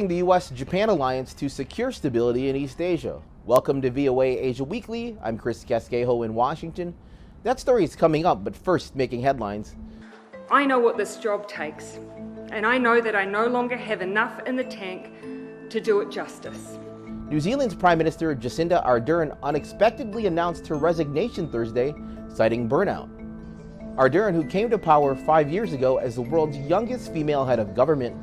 the U.S.-Japan alliance to secure stability in East Asia. Welcome to VOA Asia Weekly. I'm Chris Casquejo in Washington. That story is coming up, but first, making headlines. I know what this job takes, and I know that I no longer have enough in the tank to do it justice. New Zealand's Prime Minister Jacinda Ardern unexpectedly announced her resignation Thursday, citing burnout. Ardern, who came to power 5 years ago as the world's youngest female head of government,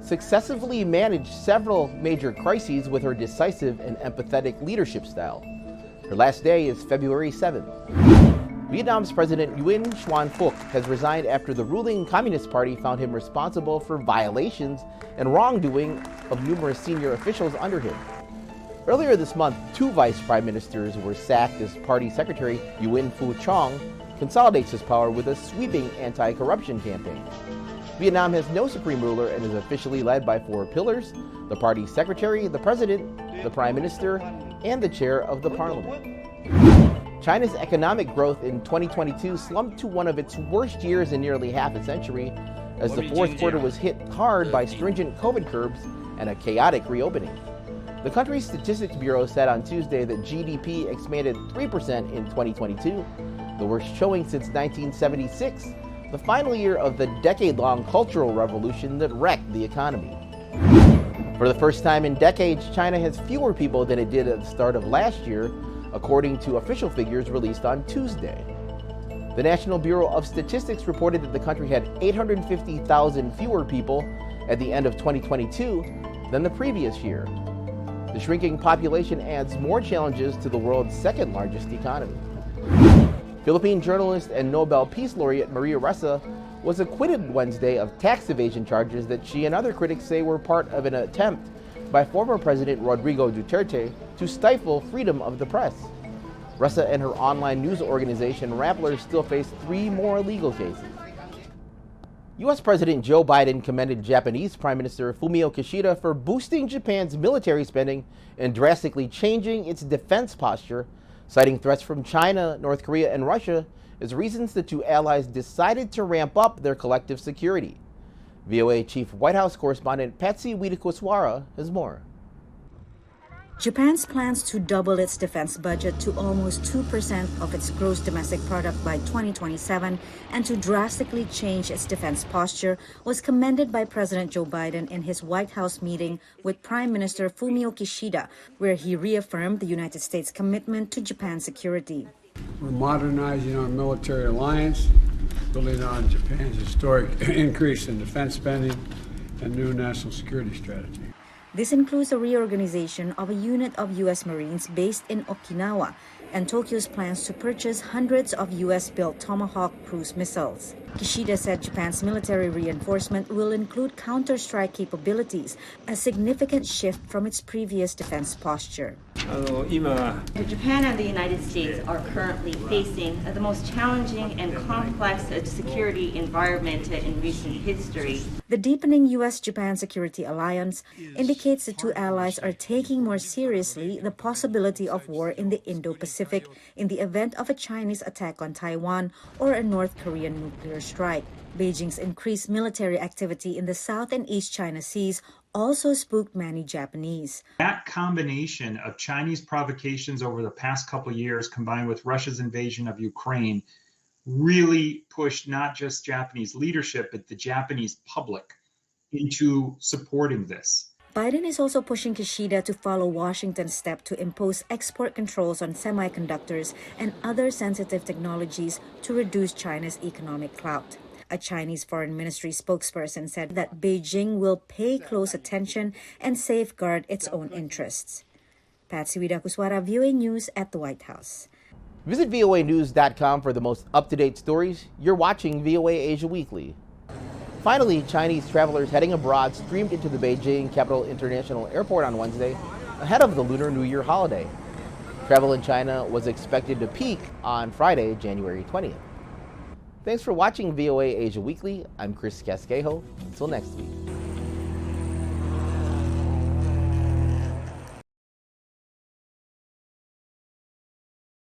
successfully managed several major crises with her decisive and empathetic leadership style. Her last day is February 7th. Vietnam's President Nguyen Xuan Phuc has resigned after the ruling Communist Party found him responsible for violations and wrongdoing of numerous senior officials under him. Earlier this month, 2 vice prime ministers were sacked as party secretary Nguyen Phu Trong consolidates his power with a sweeping anti-corruption campaign. Vietnam has no supreme ruler and is officially led by 4 pillars: the party secretary, the president, the prime minister, and the chair of the parliament. China's economic growth in 2022 slumped to one of its worst years in nearly half a century, as the fourth quarter was hit hard by stringent COVID curbs and a chaotic reopening. The country's Statistics Bureau said on Tuesday that GDP expanded 3% in 2022, the worst showing since 1976, the final year of the decade-long cultural revolution that wrecked the economy. For the first time in decades, China has fewer people than it did at the start of last year, according to official figures released on Tuesday. The National Bureau of Statistics reported that the country had 850,000 fewer people at the end of 2022 than the previous year. The shrinking population adds more challenges to the world's second largest economy. Philippine journalist and Nobel Peace Laureate Maria Ressa was acquitted Wednesday of tax evasion charges that she and other critics say were part of an attempt by former President Rodrigo Duterte to stifle freedom of the press. Ressa and her online news organization Rappler still face 3 more legal cases. U.S. President Joe Biden commended Japanese Prime Minister Fumio Kishida for boosting Japan's military spending and drastically changing its defense posture, citing threats from China, North Korea, and Russia as reasons the 2 allies decided to ramp up their collective security. VOA Chief White House correspondent Patsy Widakuswara has more. Japan's plans to double its defense budget to almost 2% of its gross domestic product by 2027 and to drastically change its defense posture was commended by President Joe Biden in his White House meeting with Prime Minister Fumio Kishida, where he reaffirmed the United States' commitment to Japan's security. We're modernizing our military alliance, building on Japan's historic increase in defense spending and new national security strategy. This includes a reorganization of a unit of U.S. Marines based in Okinawa and Tokyo's plans to purchase hundreds of U.S.-built Tomahawk cruise missiles. Kishida said Japan's military reinforcement will include counter-strike capabilities, a significant shift from its previous defense posture. Japan and the United States are currently facing the most challenging and complex security environment in recent history. The deepening U.S.-Japan security alliance indicates the 2 allies are taking more seriously the possibility of war in the Indo-Pacific in the event of a Chinese attack on Taiwan or a North Korean nuclear strike. Beijing's increased military activity in the South and East China Seas also spooked many Japanese. That combination of Chinese provocations over the past couple of years combined with Russia's invasion of Ukraine really pushed not just Japanese leadership, but the Japanese public into supporting this. Biden is also pushing Kishida to follow Washington's step to impose export controls on semiconductors and other sensitive technologies to reduce China's economic clout. A Chinese Foreign Ministry spokesperson said that Beijing will pay close attention and safeguard its own interests. Patsy Widakuswara, VOA News at the White House. Visit voanews.com for the most up-to-date stories. You're watching VOA Asia Weekly. Finally, Chinese travelers heading abroad streamed into the Beijing Capital International Airport on Wednesday ahead of the Lunar New Year holiday. Travel in China was expected to peak on Friday, January 20th. Thanks for watching VOA Asia Weekly. I'm Chris Casquejo. Until next week.